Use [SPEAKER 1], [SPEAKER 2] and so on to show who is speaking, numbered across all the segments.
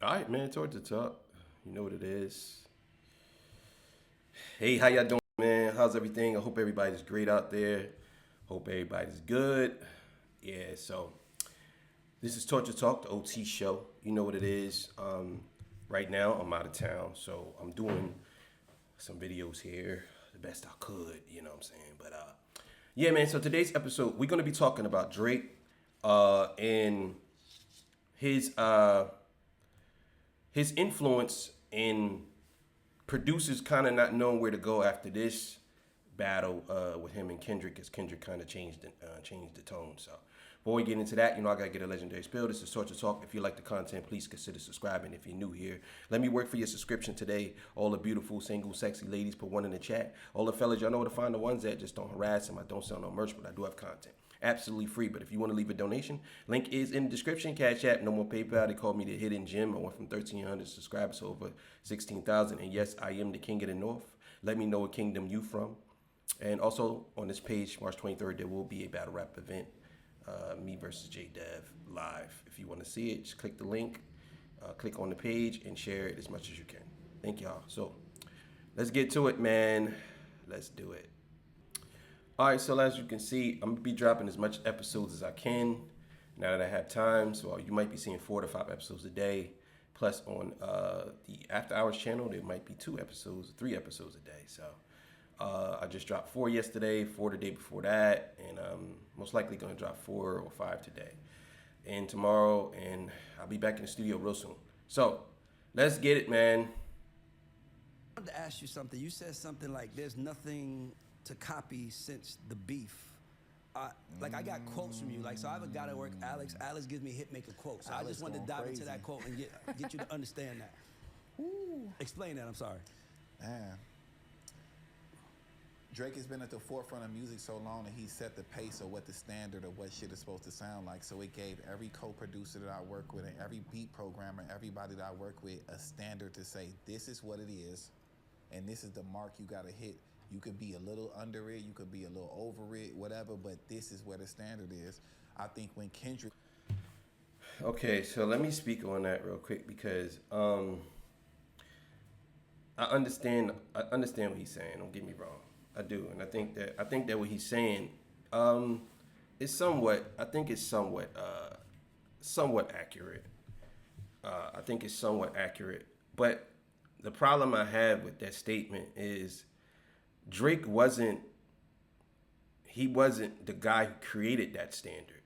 [SPEAKER 1] All right, man. Towards the top. You know what it is. Hey, how y'all doing, man? How's everything? I hope everybody's great out there. Hope everybody's good. Yeah. So this is Torture Talk, the OT show. You know what it is. Right now I'm out of town, so I'm doing some videos here the best I could. You know what I'm saying? But yeah, man. So today's episode, we're gonna be talking about Drake, and his uh his influence in producers kind of not knowing where to go after this battle with him and Kendrick, as Kendrick kind of changed the tone. So before we get into that, I gotta get a legendary spill. This is Torture Talk. If you like the content, please consider subscribing. If you're new here, let me work for your subscription today. All the beautiful, single, sexy ladies, put one in the chat. All the fellas, y'all know where to find the ones that just don't harass them. I don't sell no merch, but I do have content. Absolutely free. But if you want to leave a donation, link is in the description. Cash App, no more PayPal. They called me the hidden gem. I went from 1,300 subscribers to over 16,000. And yes, I am the king of the north. Let me know what kingdom you from. And also on this page, March 23rd, there will be a battle rap event. Me versus J Dev live. If you want to see it, just click the link, click on the page, and share it as much as you can. Thank y'all. So let's get to it, man. Let's do it. All right, so as you can see, I'm gonna be dropping as much episodes as I can now that I have time. So you might be seeing 4 to 5 episodes a day. Plus on the After Hours channel, there might be 2 episodes, 3 episodes a day. So I just dropped 4 yesterday, 4 the day before that, and most likely gonna drop 4 or 5 today and tomorrow, and I'll be back in the studio real soon. So let's get it, man.
[SPEAKER 2] I wanted to ask you something. You said something like, "There's nothing to copy since the beef." Like I got quotes from you. Like, so I have a guy at work, Alex. Alex gives me hit maker quotes. So I just wanted to dive into that quote and get you to understand that. Explain that. I'm sorry.
[SPEAKER 3] Man, Drake has been at the forefront of music so long that he set the pace of what the standard of what shit is supposed to sound like. So it gave every co-producer that I work with and every beat programmer, everybody that I work with, a standard to say, this is what it is, and this is the mark you gotta hit. You could be a little under it, you could be a little over it, whatever, but this is where the standard is. I think when Kendrick...
[SPEAKER 1] Okay, so let me speak on that real quick because I understand what he's saying. Don't get me wrong, I do, and I think that what he's saying is somewhat. I think it's somewhat accurate. I think it's somewhat accurate, but the problem I have with that statement is Drake wasn't the guy who created that standard.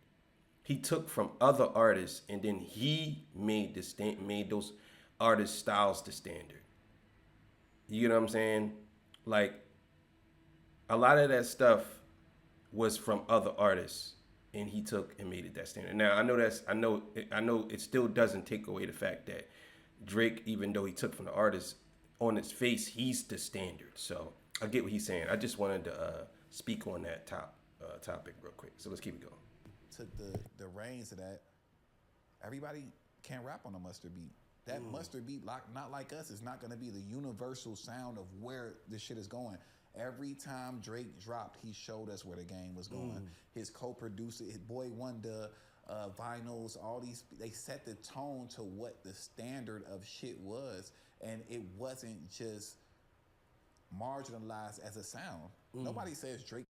[SPEAKER 1] He took from other artists and then he made those artist styles the standard. You know what I'm saying? Like a lot of that stuff was from other artists and he took and made it that standard. Now I know it still doesn't take away the fact that Drake, even though he took from the artist, on its face he's the standard. So I get what he's saying. I just wanted to speak on that topic real quick. So let's keep it going.
[SPEAKER 3] took the reins of that. Everybody can't rap on a mustard beat. That mustard beat, not like us, is not going to be the universal sound of where this shit is going. Every time Drake dropped, he showed us where the game was going. His co-producer, his Boy Wonder, Vinyls, all these, they set the tone to what the standard of shit was. And it wasn't just marginalized as a sound. Nobody says Drake.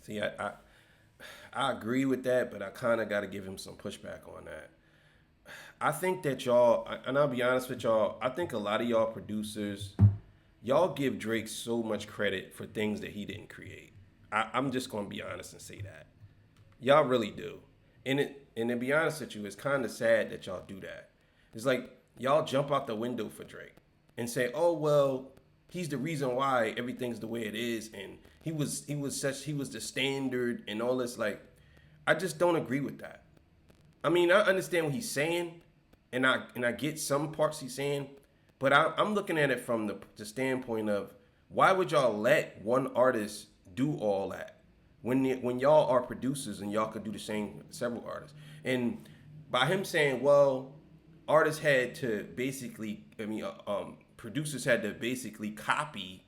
[SPEAKER 1] See, I agree with that, but I kind of got to give him some pushback on that. I think that y'all, and I'll be honest with y'all, I think a lot of y'all producers, y'all give Drake so much credit for things that he didn't create. I'm just going to be honest and say that. Y'all really do. And to be honest with you, it's kind of sad that y'all do that. It's like y'all jump out the window for Drake and say, oh, well, he's the reason why everything's the way it is. And he was the standard and all this. Like, I just don't agree with that. I mean, I understand what he's saying, and I get some parts he's saying, but I'm looking at it from the standpoint of why would y'all let one artist do all that when y'all are producers and y'all could do the same with several artists? And by him saying, well, artists had to basically, producers had to basically copy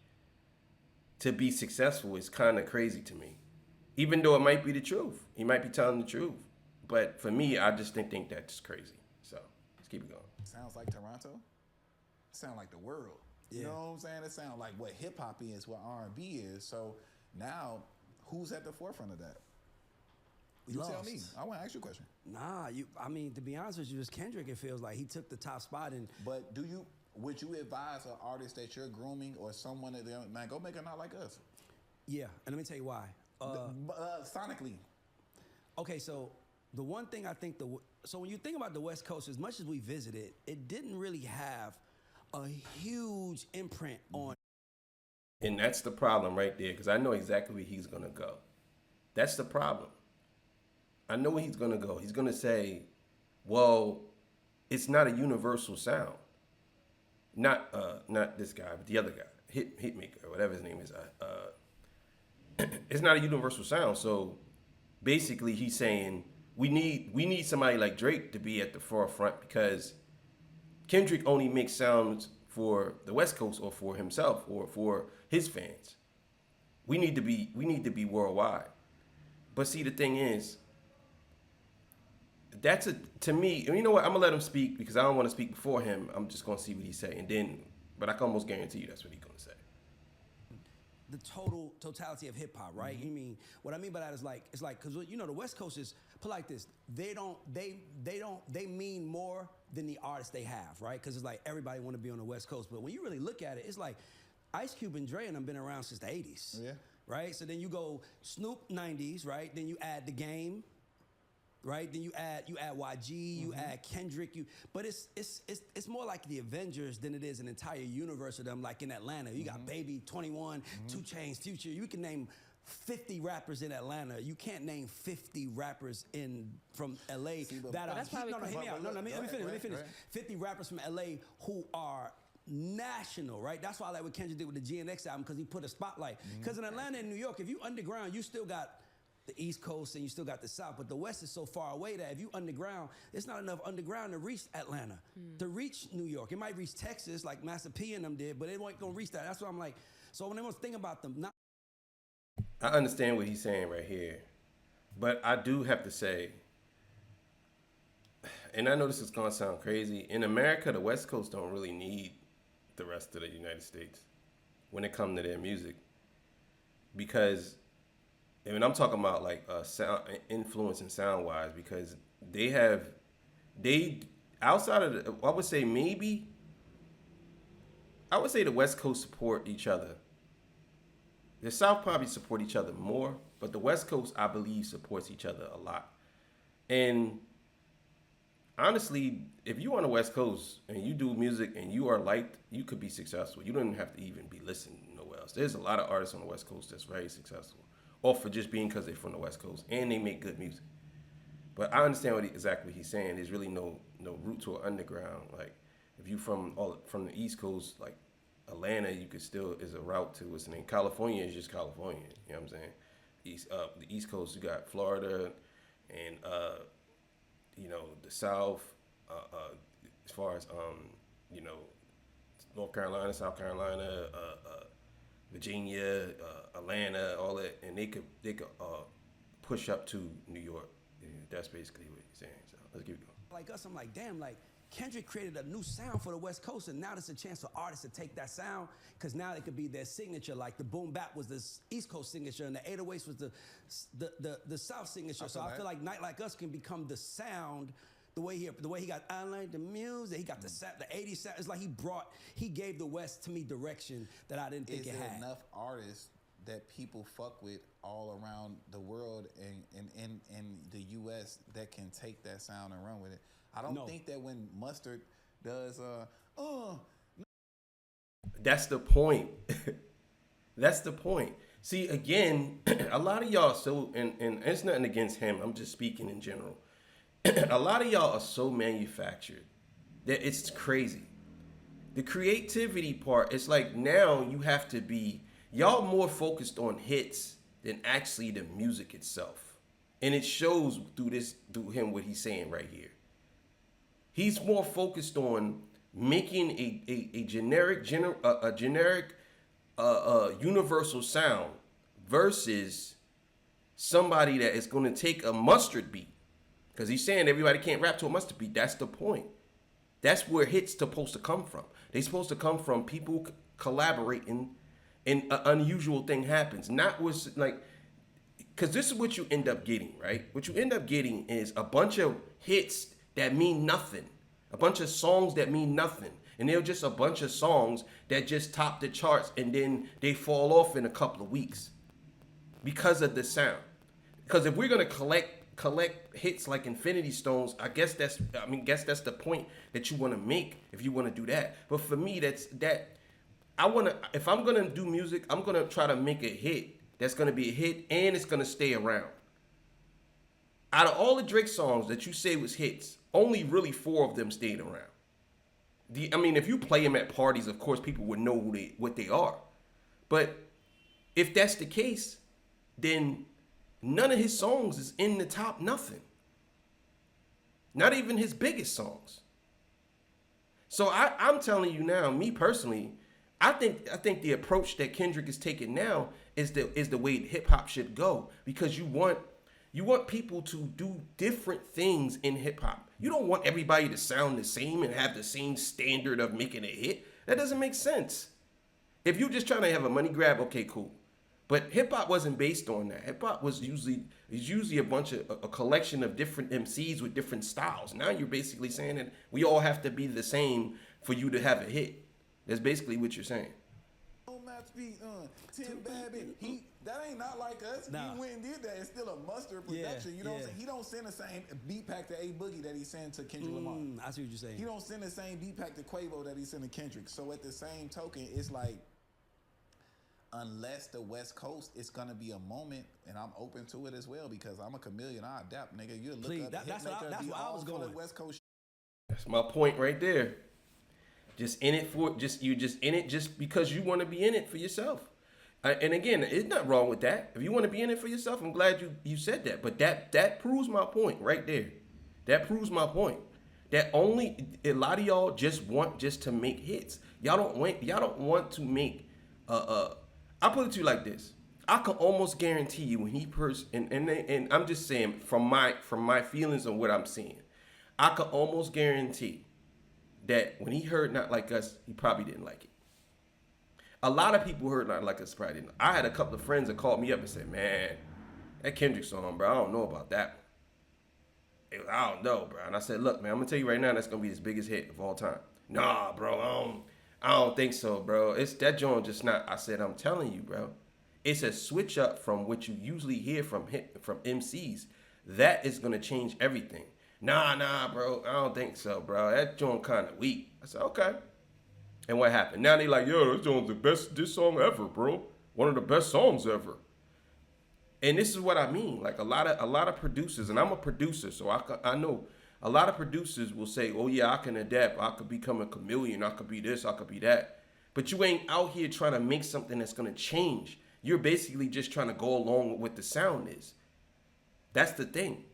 [SPEAKER 1] to be successful is kind of crazy to me. Even though it might be the truth, he might be telling the truth. But for me, I just think that's crazy. So Let's keep it going.
[SPEAKER 3] Sounds like Toronto. Sound like the world. You know what I'm saying? It sounds like what hip hop is, what R&B is. So now, who's at the forefront of that? You tell me. I want to ask you a question.
[SPEAKER 2] Nah, I mean, to be honest with you, it's Kendrick. It feels like he took the top spot.
[SPEAKER 3] But would you advise an artist that you're grooming or someone that man go make a not like us?
[SPEAKER 2] Yeah, and let me tell you why.
[SPEAKER 3] Sonically.
[SPEAKER 2] Okay, so the one thing I think so when you think about the West Coast, as much as we visited, it didn't really have a huge imprint on.
[SPEAKER 1] And that's the problem right there, because I know exactly where he's gonna go. That's the problem. I know where he's gonna go. He's gonna say, "Well, it's not a universal sound. Not this guy, but the other guy, Hitmaker, or whatever his name is. It's not a universal sound." So basically, he's saying we need somebody like Drake to be at the forefront, because Kendrick only makes sounds for the West Coast or for himself or for his fans. We need to be worldwide. But see, the thing is, to me, you know what? I'm gonna let him speak because I don't want to speak before him. I'm just gonna see what he say, but I can almost guarantee you that's what he's gonna say.
[SPEAKER 2] The totality of hip hop, right? You mean what I mean by that is like it's like, because the West Coast is put like this. They mean more than the artists they have, right? Because it's like everybody want to be on the West Coast, but when you really look at it, it's like Ice Cube and Dre and them been around since the '80s, right? So then you go Snoop '90s, right? Then you add The Game. Right, then you add YG, you add Kendrick, but it's more like the Avengers than it is an entire universe of them. Like in Atlanta, you got Baby, 21, 2 Chainz, Future. You can name 50 rappers in Atlanta. You can't name 50 rappers from LA that are.
[SPEAKER 4] That's probably
[SPEAKER 2] Hear me out. Let me finish.
[SPEAKER 3] Right.
[SPEAKER 2] 50 rappers from LA who are national, right? That's why I like what Kendrick did with the GNX album, because he put a spotlight. Because in Atlanta and New York, if you underground, you still got the East Coast and you still got the South, but the West is so far away that if you underground, it's not enough underground to reach Atlanta, to reach New York. It might reach Texas like Master P and them did, but it ain't gonna reach that. That's why I'm like, so when they want to think about them,
[SPEAKER 1] I understand what he's saying right here, but I do have to say, and I know this is gonna sound crazy, in America, the West Coast don't really need the rest of the United States when it comes to their music, because I mean, I'm talking about like sound influence and sound wise, because they outside of I would say the West Coast support each other. The South probably support each other more, but the West Coast, I believe, supports each other a lot. And honestly, if you're on the West Coast and you do music and you are liked, you could be successful. You don't have to even be listening nowhere else. There's a lot of artists on the West Coast that's very successful, or for just being because they're from the West Coast and they make good music. But I understand exactly what he's saying. There's really no root to an underground. Like if you from the East Coast, like Atlanta, you could still is a route to what's the name. California is just California. You know what I'm saying? The East Coast, you got Florida, and the South. As far as North Carolina, South Carolina, Virginia, Atlanta, all that, and they could push up to New York. Yeah, that's basically what he's saying. So let's keep going.
[SPEAKER 2] like us, I'm like, damn, like Kendrick created a new sound for the West Coast, and now there's a chance for artists to take that sound, because now it could be their signature. Like the boom bap was the East Coast signature, and the 808s was the South signature. So I feel like Night Like Us can become the sound. The way he got I like the music, he got the 80s sound. It's like he gave the West to me direction that I didn't think it had.
[SPEAKER 3] Is there enough artists that people fuck with all around the world and in the US that can take that sound and run with it? I don't think that when Mustard does
[SPEAKER 1] That's the point. That's the point. See, again, a lot of y'all and it's nothing against him. I'm just speaking in general. A lot of y'all are so manufactured that it's crazy. The creativity part, it's like now you have to be, y'all more focused on hits than actually the music itself. And it shows through him what he's saying right here. He's more focused on making a generic universal sound versus somebody that is going to take a Mustard beat. Because he's saying everybody can't rap to a Mustard beat. That's the point. That's where hits supposed to come from. They supposed to come from people collaborating, and an unusual thing happens. Not was like, because this is what you end up getting, right? What you end up getting is a bunch of hits that mean nothing, a bunch of songs that mean nothing, and they're just a bunch of songs that just top the charts, and then they fall off in a couple of weeks because of the sound. Because if we're gonna collect hits like Infinity Stones, I guess that's the point that you want to make if you want to do that. But for me, if I'm gonna do music, I'm gonna try to make a hit that's gonna be a hit and it's gonna stay around. Out of all the Drake songs that you say was hits, only really 4 of them stayed around. If you play them at parties, of course people would know what they are. But if that's the case, then none of his songs is in the top nothing. Not even his biggest songs. So I'm telling you now, me personally, I think the approach that Kendrick is taking now is the way hip hop should go, because you want people to do different things in hip hop. You don't want everybody to sound the same and have the same standard of making a hit. That doesn't make sense. If you're just trying to have a money grab, okay, cool. But hip hop wasn't based on that. Hip hop was usually a collection of different MCs with different styles. Now you're basically saying that we all have to be the same for you to have a hit. That's basically what you're saying.
[SPEAKER 3] Tim Babbitt, that ain't not like us.
[SPEAKER 2] Nah.
[SPEAKER 3] He went and did that. It's still a mustard production. You know what I'm saying? He don't send the same beat pack to A Boogie that he sent to Kendrick Lamar.
[SPEAKER 2] I see what you're saying.
[SPEAKER 3] He don't send the same beat pack to Quavo that he sent to Kendrick. So at the same token, it's like, unless the West Coast, it's gonna be a moment, and I'm open to it as well because I'm a chameleon. I adapt, nigga. You look
[SPEAKER 2] Please,
[SPEAKER 3] up.
[SPEAKER 2] that's where I was going.
[SPEAKER 3] West Coast.
[SPEAKER 1] That's my point right there. Just in it just because you want to be in it for yourself. And again, it's not wrong with that. If you want to be in it for yourself, I'm glad you said that. But that proves my point right there. That proves my point. That only a lot of y'all just want to make hits. Y'all don't want to make I put it to you like this. I can almost guarantee you when he and I'm just saying from my feelings and what I'm seeing, I can almost guarantee that when he heard Not Like Us, he probably didn't like it. A lot of people heard Not Like Us probably didn't. I had a couple of friends that called me up and said, man, that Kendrick song, bro, I don't know about that one. I don't know, bro. And I said, look, man, I'm going to tell you right now, that's going to be his biggest hit of all time. Nah, bro, I don't think so, bro. It's that joint just not. I said, I'm telling you, bro. It's a switch up from what you usually hear from MCs. That is going to change everything. Nah, bro. I don't think so, bro. That joint kind of weak. I said, okay. And what happened? Now they like, yo, this joint's the best diss song ever, bro. One of the best songs ever. And this is what I mean. Like a lot of producers, and I'm a producer, so I know a lot of producers will say, oh yeah, I can adapt. I could become a chameleon. I could be this. I could be that. But you ain't out here trying to make something that's going to change. You're basically just trying to go along with what the sound is. That's the thing.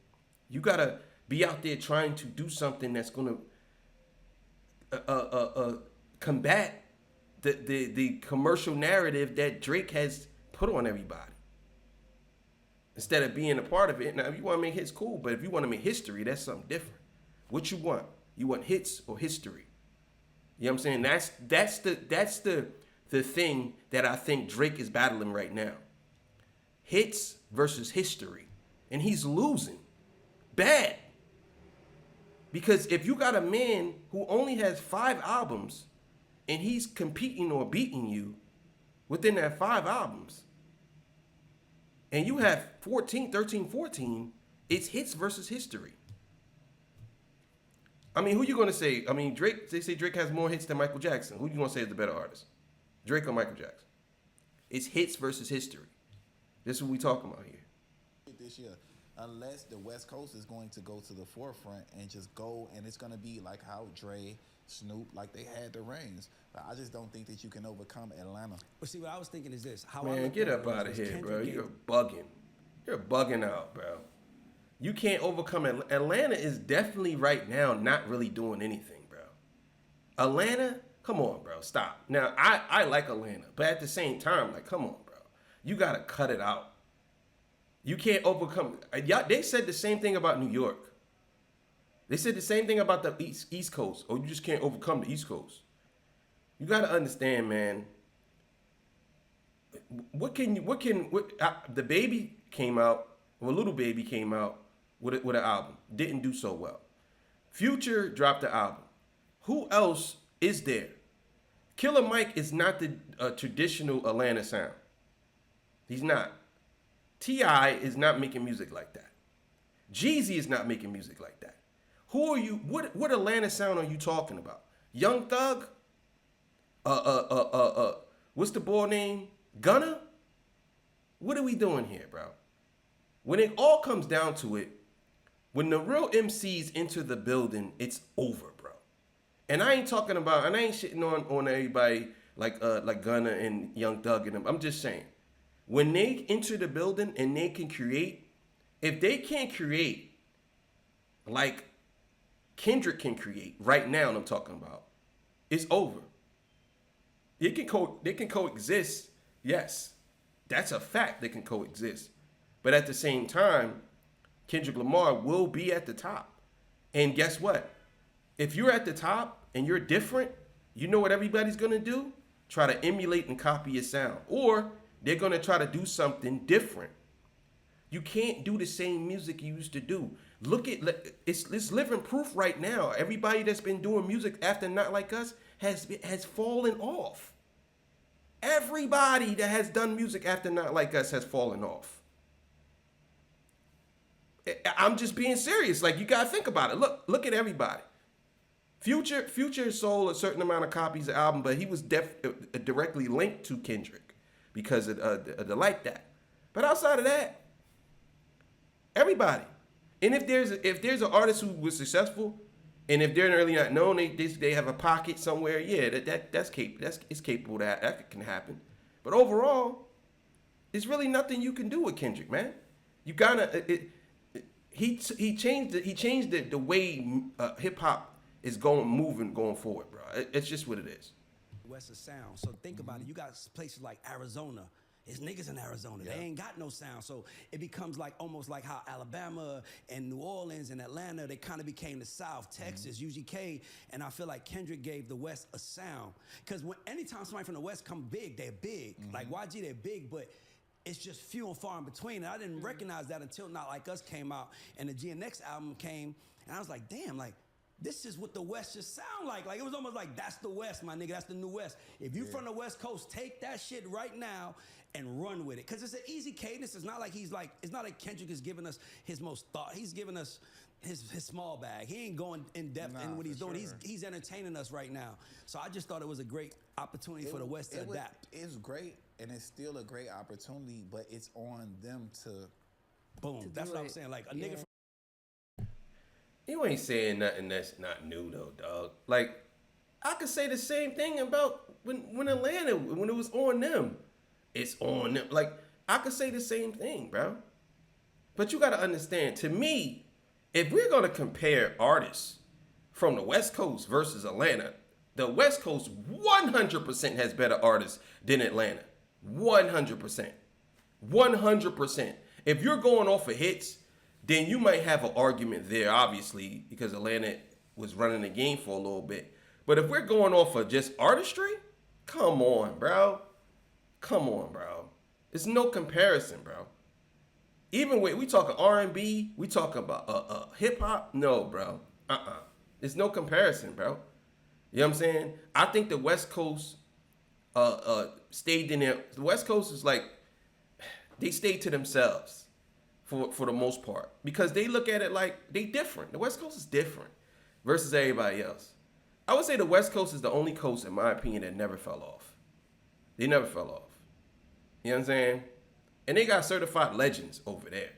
[SPEAKER 1] You got to be out there trying to do something that's going to combat the commercial narrative that Drake has put on everybody. Instead of being a part of it. Now, if you want to make hits, cool. But if you want to make history, that's something different. What you want? You want hits or history? You know what I'm saying? That's the thing that I think Drake is battling right now. Hits versus history. And he's losing. Bad. Because if you got a man who only has 5 albums and he's competing or beating you within that 5 albums, and you have 13, 14, it's hits versus history. I mean, who you going to say? I mean, Drake, they say Drake has more hits than Michael Jackson. Who you going to say is the better artist? Drake or Michael Jackson? It's hits versus history. This is what we talking about here.
[SPEAKER 3] This year, unless the West Coast is going to go to the forefront and just go, and it's going to be like how Dre, Snoop, like they had the reigns. But I just don't think that you can overcome Atlanta.
[SPEAKER 2] But see, what I was thinking is this.
[SPEAKER 1] Man, get up out of here, bro. You're bugging. You're bugging out, bro. You can't overcome it. Atlanta is definitely right now not really doing anything, bro. Atlanta, come on, bro. Stop. Now, I like Atlanta, but at the same time, like, come on, bro. You got to cut it out. You can't overcome. They said the same thing about New York. They said the same thing about the East Coast. Oh, you just can't overcome the East Coast. You got to understand, man. The Baby came out, or Little Baby came out with an album. Didn't do so well. Future dropped the album. Who else is there? Killer Mike is not the traditional Atlanta sound. He's not. T.I. is not making music like that. Jeezy is not making music like that. Who are you? What Atlanta sound are you talking about? Young Thug? What's the boy name? Gunna? What are we doing here, bro? When it all comes down to it, when the real MCs enter the building, it's over, bro. And I ain't talking about, and I ain't shitting on everybody like Gunna and Young Thug and them. I'm just saying, when they enter the building and they can create, if they can't create like Kendrick can create right now, I'm talking about, it's over. They can coexist, yes. That's a fact, they can coexist. But at the same time, Kendrick Lamar will be at the top. And guess what? If you're at the top and you're different, you know what everybody's gonna do? Try to emulate and copy your sound. Or they're gonna try to do something different. You can't do the same music you used to do. Look at, it's living proof right now. Everybody that's been doing music after Not Like Us has fallen off. Everybody that has done music after Not Like Us has fallen off. I'm just being serious. Like, you gotta think about it. Look at everybody. Future sold a certain amount of copies of the album, but he was directly linked to Kendrick because of the like that. But outside of that, everybody. And if there's an artist who was successful, and if they're really not known, they have a pocket somewhere. Yeah, it's capable that can happen. But overall, there's really nothing you can do with Kendrick, man. You gotta. He changed the way hip hop is moving going forward, bro. It's just what it is.
[SPEAKER 2] West of sound. So think about it. You got places like Arizona. There's niggas in Arizona. Yeah. They ain't got no sound. So it becomes like almost like how Alabama and New Orleans and Atlanta, they kind of became the South, Texas, UGK. And I feel like Kendrick gave the West a sound. Because anytime somebody from the West come big, they're big. Like YG, they're big, but it's just few and far in between. And I didn't recognize that until Not Like Us came out and the GNX album came. And I was like, damn, like, this is what the West just sound like. Like, it was almost like, that's the West, my nigga. That's the new West. If you from the West Coast, take that shit right now and run with it. Because it's an easy cadence. It's not like it's not like Kendrick is giving us his most thought. He's giving us his small bag. He ain't going in depth in what he's doing. Sure. He's entertaining us right now. So I just thought it was a great opportunity for the West to adapt.
[SPEAKER 3] It's great, and it's still a great opportunity, but it's on them to
[SPEAKER 2] boom. That's what I'm saying. Like, a nigga from
[SPEAKER 1] You ain't saying nothing that's not new though, dog. Like, I could say the same thing about when Atlanta, when it was on them. It's on them. Like, I could say the same thing, bro. But you gotta understand, to me, if we're gonna compare artists from the West Coast versus Atlanta, the West Coast 100% has better artists than Atlanta. 100%. 100%. If you're going off of hits, then you might have an argument there, obviously, because Atlanta was running the game for a little bit. But if we're going off of just artistry, come on, bro. Come on, bro. There's no comparison, bro. Even when we talking R&B, we talking about hip hop. No, bro. There's no comparison, bro. You know what I'm saying? I think the West Coast stayed in there. The West Coast is like, they stayed to themselves for the most part, because they look at it like they different. The West Coast is different versus everybody else. I would say the West Coast is the only coast, in my opinion, that never fell off. They never fell off. You know what I'm saying? And they got certified legends over there.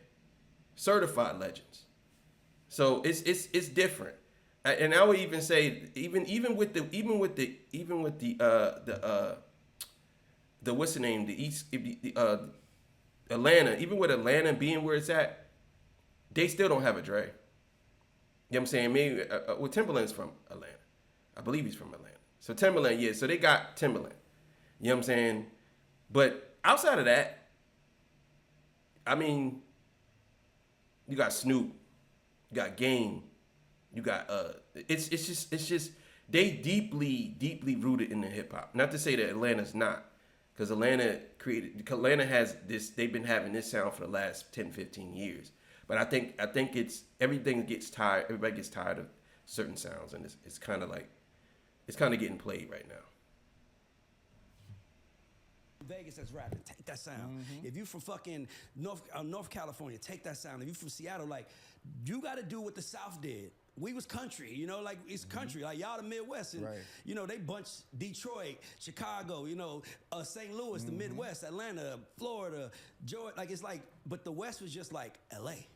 [SPEAKER 1] Certified legends. So it's different. And I would even say even with the what's the name, the East, Atlanta, even with Atlanta being where it's at, they still don't have a Dre. You know what I'm saying? Maybe well, Timberland's from Atlanta. I believe he's from Atlanta. So Timberland, yeah. So they got Timberland. You know what I'm saying? But outside of that, I mean, you got Snoop, you got Game, You got it's just they deeply rooted in the hip hop. Not to say that Atlanta's not, because Atlanta has this. They've been having this sound for the last 10, 15 years. But I think it's everything gets tired. Everybody gets tired of certain sounds, and it's kind of getting played right now.
[SPEAKER 2] Vegas that's rapping, take that sound. If you from fucking North California, take that sound. If you from Seattle, like, you got to do what the South did. We was country, you know, like it's country. Like y'all the Midwest, and
[SPEAKER 3] Right.
[SPEAKER 2] you know they bunch Detroit, Chicago, you know, St. Louis, the Midwest, Atlanta, Florida, Georgia. Like it's like, but the West was just like L.A.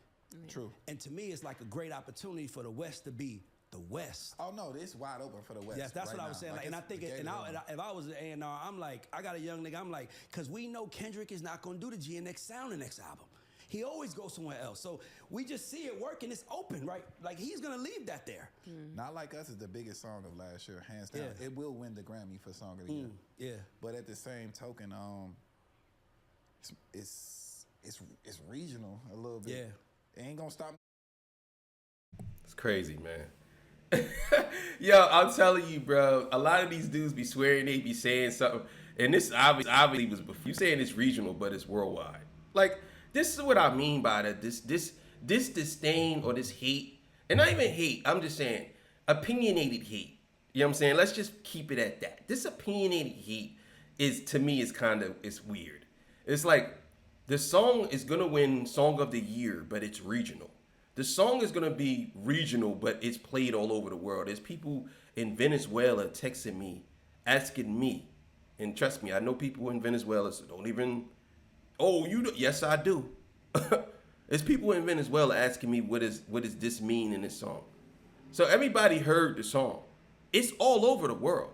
[SPEAKER 3] True.
[SPEAKER 2] And to me, it's like a great opportunity for the West to be the West.
[SPEAKER 3] Oh no, it's wide open for the West.
[SPEAKER 2] Yes, that's
[SPEAKER 3] right
[SPEAKER 2] what I
[SPEAKER 3] now.
[SPEAKER 2] was saying.
[SPEAKER 3] Like,
[SPEAKER 2] And I
[SPEAKER 3] it's
[SPEAKER 2] think,
[SPEAKER 3] the
[SPEAKER 2] if I was an A&R, I'm like, I got a young nigga. I'm like, because we know Kendrick is not going to do the GNX sound the next album. He always goes somewhere else. So we just see it working. It's open, right? Like he's going to leave that there.
[SPEAKER 3] Not Like Us is the biggest song of last year, hands down.
[SPEAKER 2] Yeah.
[SPEAKER 3] It will win the Grammy for Song of the Year.
[SPEAKER 2] Yeah.
[SPEAKER 3] But at the same token, it's regional a little bit.
[SPEAKER 2] Yeah.
[SPEAKER 3] It ain't gonna stop.
[SPEAKER 1] It's crazy, man. Yo, I'm telling you, bro. A lot of these dudes be swearing they be saying something, and this obviously was before. You saying it's regional, but it's worldwide. Like, this is what I mean by that. This disdain or this hate, and not even hate. I'm just saying opinionated hate. You know what I'm saying? Let's just keep it at that. This opinionated hate is, to me, it's weird. It's like the song is gonna win Song of the Year, but it's regional. The song is gonna be regional, but it's played all over the world. There's people in Venezuela texting me, asking me, and trust me, I know people in Venezuela, so don't even. Oh, you do? Yes, I do. There's people in Venezuela asking me what does this mean in this song. So everybody heard the song. It's all over the world.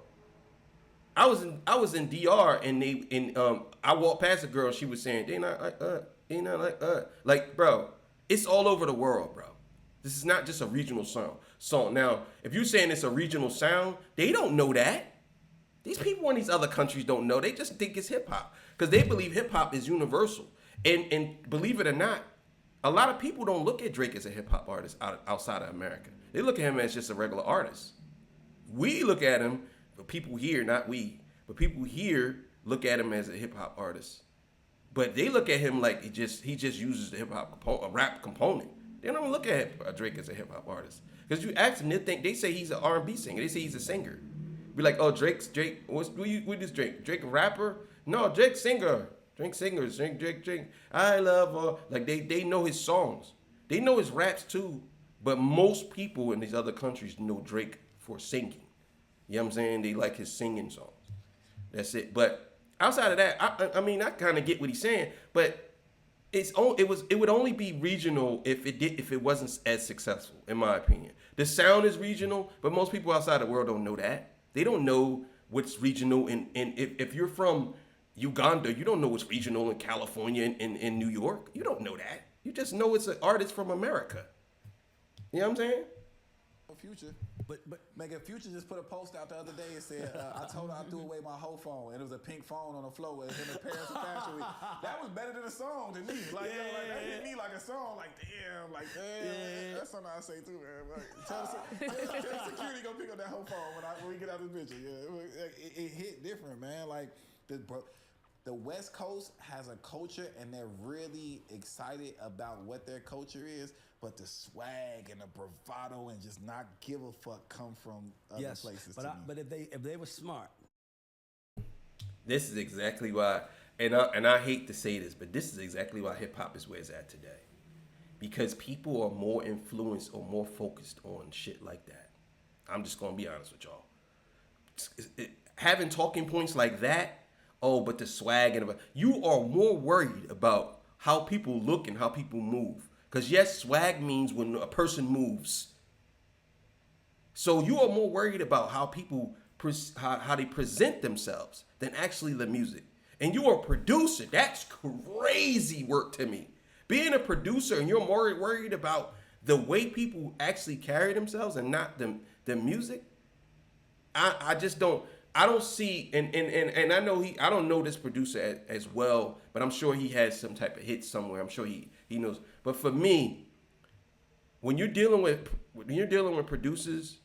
[SPEAKER 1] I was in DR and I walked past a girl. She was saying they not like like, bro. It's all over the world, bro. This is not just a regional song. Now, if you're saying it's a regional sound, they don't know that. These people in these other countries don't know. They just think it's hip hop because they believe hip hop is universal. And believe it or not, a lot of people don't look at Drake as a hip hop artist outside of America. They look at him as just a regular artist. We look at him, but people here, not we, but people here look at him as a hip hop artist. But they look at him like he just uses the hip hop rap component. They don't even look at Drake as a hip hop artist. Because you ask them, they say he's an R&B singer. They say he's a singer. Be like, oh, Drake. What is Drake? Drake a rapper? No, Drake singer. Drake singers. Drake. I love her. Like they know his songs. They know his raps too. But most people in these other countries know Drake for singing. You know what I'm saying? They like his singing songs. That's it. But outside of that, I mean, I kind of get what he's saying, but it would only be regional if it wasn't as successful, in my opinion. The sound is regional, but most people outside the world don't know that. They don't know what's regional, and if you're from Uganda, you don't know what's regional in California and in New York. You don't know that. You just know it's an artist from America. You know what I'm saying?
[SPEAKER 3] Future.
[SPEAKER 2] But
[SPEAKER 3] Mega Future just put a post out the other day and said, I told her I threw away my whole phone, and it was a pink phone on the floor with him and parents of Fashion Week. That was better than a song to me. Like, that hit me like a song. Like, damn. That's something I say too, man. Like, tell security go pick up that whole phone when we get out of the picture. Yeah, it hit different, man. Like the West Coast has a culture, and they're really excited about what their culture is. But the swag and the bravado and just not give a fuck come from other places.
[SPEAKER 2] But if they were smart,
[SPEAKER 1] this is exactly why, and I hate to say this, but this is exactly why hip hop is where it's at today, because people are more influenced or more focused on shit like that. I'm just gonna be honest with y'all. Having talking points like that, but the swag and you are more worried about how people look and how people move. Because yes, swag means when a person moves. So you are more worried about how people how they present themselves than actually the music. And you are a producer. That's crazy work to me. Being a producer and you're more worried about the way people actually carry themselves and not the music. I just don't. I don't see, and I know I don't know this producer as well, but I'm sure he has some type of hit somewhere. I'm sure he knows. But for me, when you're dealing with when you're dealing with producers,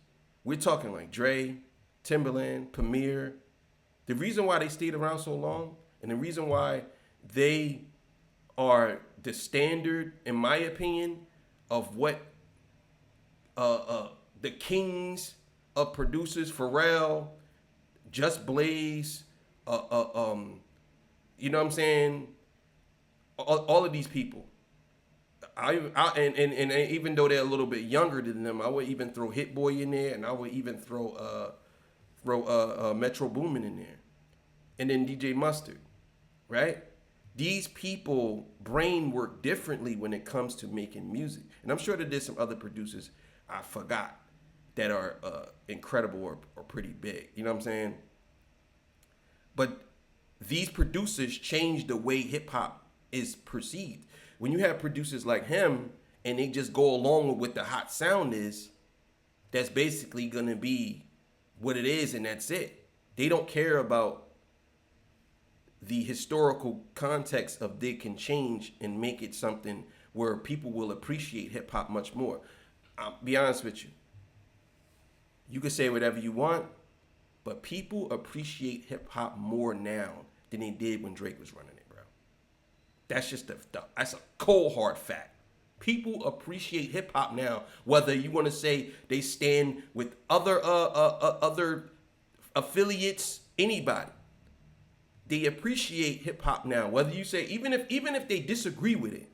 [SPEAKER 1] we're talking like Dre, Timberland, Premier. The reason why they stayed around so long, and the reason why they are the standard, in my opinion, of what the kings of producers, Pharrell, Just Blaze, you know what I'm saying? All of these people. And even though they're a little bit younger than them, I would even throw Hit Boy in there, and I would even throw Metro Boomin in there, and then DJ Mustard, right? These people brain work differently when it comes to making music, and I'm sure that there's some other producers I forgot that are incredible or pretty big. You know what I'm saying? But these producers change the way hip hop is perceived. When you have producers like him and they just go along with what the hot sound is, that's basically gonna be what it is, and that's it. They don't care about the historical context of they can change and make it something where people will appreciate hip hop much more. I'll be honest with you. You can say whatever you want, but people appreciate hip hop more now than they did when Drake was running it, bro. That's just that's a cold hard fact. People appreciate hip hop now, whether you want to say they stand with other affiliates, anybody. They appreciate hip hop now. Whether you say even if they disagree with it,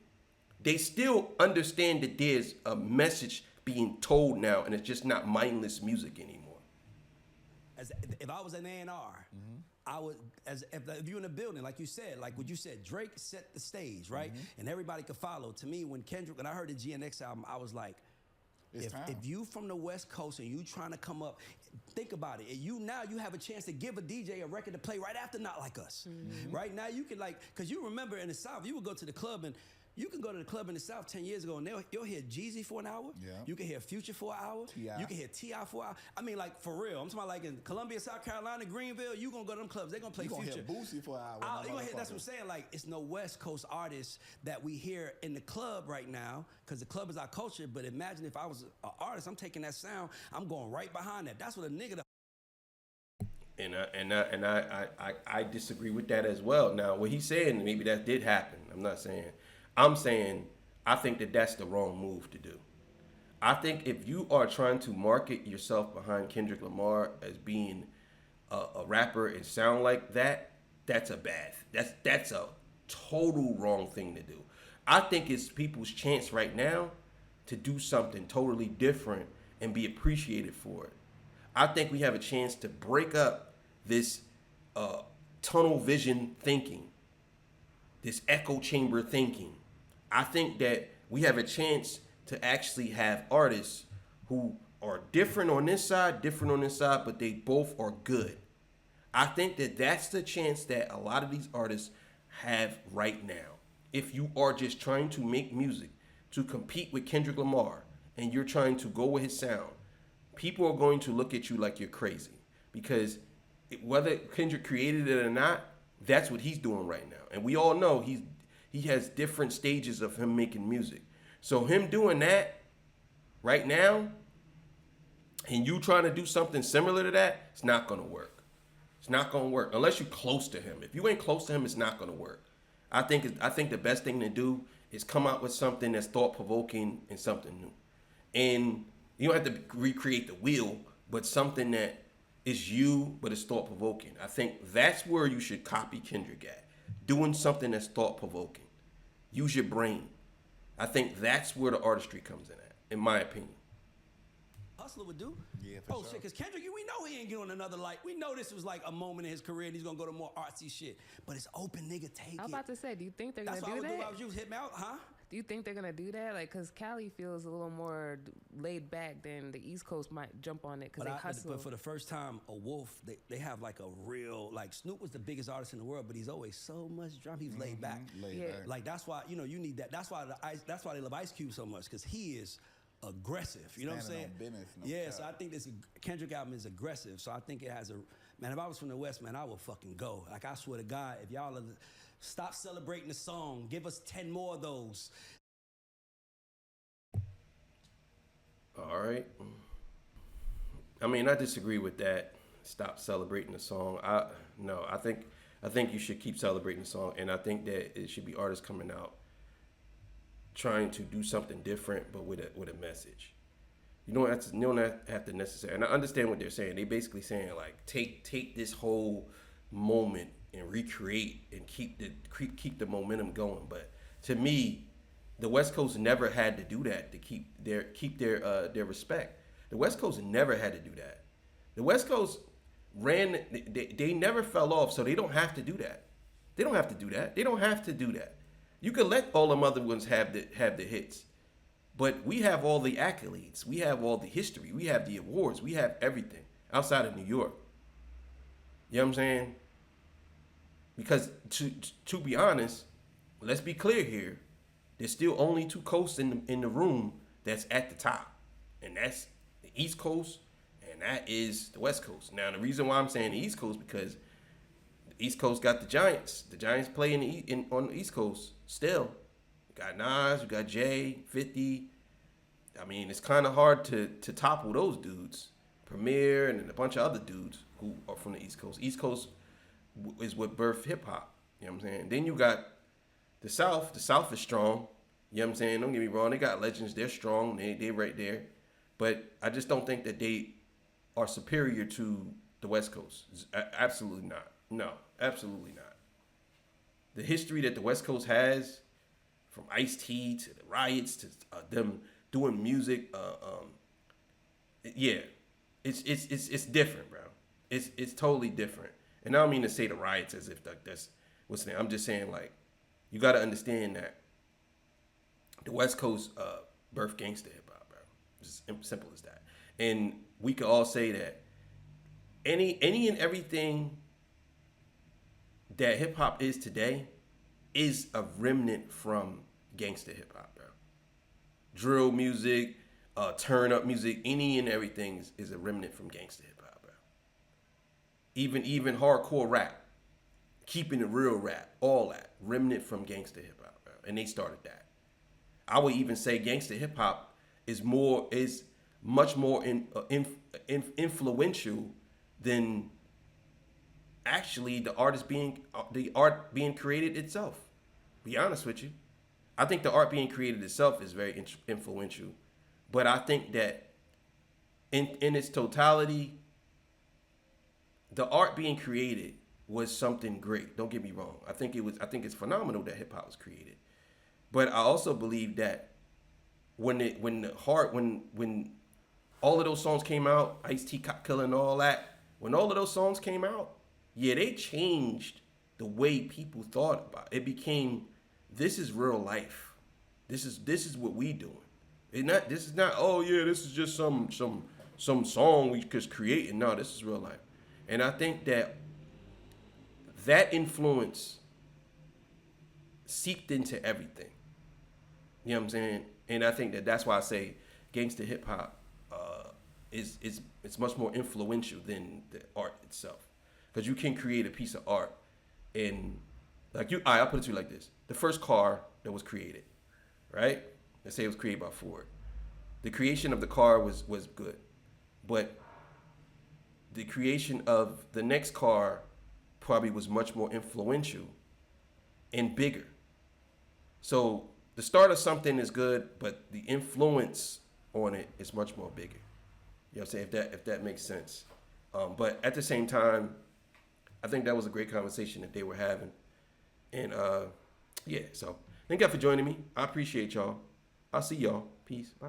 [SPEAKER 1] they still understand that there's a message being told now, and it's just not mindless music anymore.
[SPEAKER 2] As if I was an A&R, I would, if you're in a building, like you said, like what you said, Drake set the stage, right? And everybody could follow. To me, when I heard the GNX album, I was like, if you from the West Coast and you trying to come up, think about it. You have a chance to give a DJ a record to play right after Not Like Us. Right now you can because you remember in the South, you would go to the club and you can go to the club in the South 10 years ago and you'll hear Jeezy for an hour. Yeah. You can hear Future for an hour. T.I. You can hear T.I. for an hour. I mean, like, for real. I'm talking about, like, in Columbia, South Carolina, Greenville, you going to go to them clubs. They're going to play Future.
[SPEAKER 3] You going to hear Boosie for an hour.
[SPEAKER 2] You gonna hear, that's what I'm saying. Like, it's no West Coast artists that we hear in the club right now because the club is our culture. But imagine if I was an artist, I'm taking that sound, I'm going right behind that. That's what a nigga...
[SPEAKER 1] And I disagree with that as well. Now, what he's saying, maybe that did happen. I'm saying I think that that's the wrong move to do. I think if you are trying to market yourself behind Kendrick Lamar as being a rapper and sound like that, that's a total wrong thing to do. I think it's people's chance right now to do something totally different and be appreciated for it. I think we have a chance to break up this tunnel vision thinking, this echo chamber thinking. I think that we have a chance to actually have artists who are different on this side, but they both are good. I think that that's the chance that a lot of these artists have right now. If you are just trying to make music to compete with Kendrick Lamar and you're trying to go with his sound, people are going to look at you like you're crazy because whether Kendrick created it or not, that's what he's doing right now. And we all know he has different stages of him making music. So him doing that right now and you trying to do something similar to that, it's not going to work. It's not going to work unless you're close to him. If you ain't close to him, it's not going to work. I think the best thing to do is come out with something that's thought-provoking and something new. And you don't have to recreate the wheel, but something that is you, but it's thought-provoking. I think that's where you should copy Kendrick at. Doing something that's thought-provoking. Use your brain. I think that's where the artistry comes in my opinion.
[SPEAKER 2] Hustler would do.
[SPEAKER 3] Yeah, for sure.
[SPEAKER 2] Shit, because Kendrick, we know he ain't getting another light. We know this was like a moment in his career and he's going to go to more artsy shit. But it's open, nigga, take it.
[SPEAKER 4] I'm about to say, do you think they're going to do that?
[SPEAKER 2] That's what I would do if I was you. Hit me out, huh?
[SPEAKER 4] Do you think they're going to do that? Like, because Cali feels a little more laid back than the East Coast might jump on it because they hustle.
[SPEAKER 2] But for the first time, a Wolf, they have like a real, like Snoop was the biggest artist in the world, but he's always so much drum. He's laid back.
[SPEAKER 3] Back.
[SPEAKER 2] Like, that's why, you need that. That's why they love Ice Cube so much because he is aggressive. You know what I'm saying? So I think this Kendrick album is aggressive. So I think it has man, if I was from the West, man, I would fucking go. Like, I swear to God, if y'all stop celebrating the song, give us 10 more of those.
[SPEAKER 1] All right. I mean, I disagree with that. Stop celebrating the song. I think you should keep celebrating the song, and I think that it should be artists coming out trying to do something different, but with a message. You don't have to necessarily. And I understand what they're saying. They basically saying like take this whole moment and recreate and keep the momentum going. But to me, the West Coast never had to do that to keep their respect. The West Coast never had to do that. The West Coast they never fell off, so they don't have to do that. They don't have to do that. They don't have to do that. You could let all them other ones have the hits. But we have all the accolades. We have all the history. We have the awards. We have everything outside of New York. You know what I'm saying? Because to be honest, let's be clear here. There's still only two coasts in the room that's at the top. And that's the East Coast and that is the West Coast. Now, the reason why I'm saying the East Coast because the East Coast got the Giants. The Giants play on the East Coast still. You got Nas, you got Jay, 50. I mean, it's kind of hard to topple those dudes. Premier and a bunch of other dudes who are from the East Coast. East Coast is what birthed hip hop. You know what I'm saying? Then you got the South. The South is strong. You know what I'm saying? Don't get me wrong. They got legends. They're strong. They right there. But I just don't think that they are superior to the West Coast. Absolutely not. No, absolutely not. The history that the West Coast has, from Ice-T to the riots to them doing music, yeah, it's different, bro. It's totally different. And I don't mean to say the riots as if that's what's the name. I'm just saying like you got to understand that the West Coast birthed gangster hip hop, bro. It's simple as that. And we could all say that any and everything that hip hop is today is a remnant from gangster hip hop, bro. Drill music, turn up music, any and everything is a remnant from gangster hip hop, bro. Even hardcore rap, keeping it real rap, all that remnant from gangster hip hop, bro. And they started that. I would even say gangster hip hop is much more influential than actually the art being created itself. Be honest with you, I think the art being created itself is very influential, but I think that in its totality, the art being created was something great. Don't get me wrong. I think it's phenomenal that hip hop was created, but I also believe that when all of those songs came out, Ice-T, Cop Killer, and all that, when all of those songs came out, yeah, they changed the way people thought about it. It became, this is real life. This is what we doing. This is not, oh yeah, this is just some song we just created. No, this is real life. And I think that influence seeped into everything. You know what I'm saying? And I think that's why I say gangster hip hop it's much more influential than the art itself. Because you can create a piece of art and I'll put it to you like this. The first car that was created, right? Let's say it was created by Ford. The creation of the car was good. But the creation of the next car probably was much more influential and bigger. So the start of something is good, but the influence on it is much more bigger. You know what I'm saying? If that makes sense. But at the same time, I think that was a great conversation that they were having. And yeah, so thank y'all for joining me. I appreciate y'all. I'll see y'all. Peace. Bye.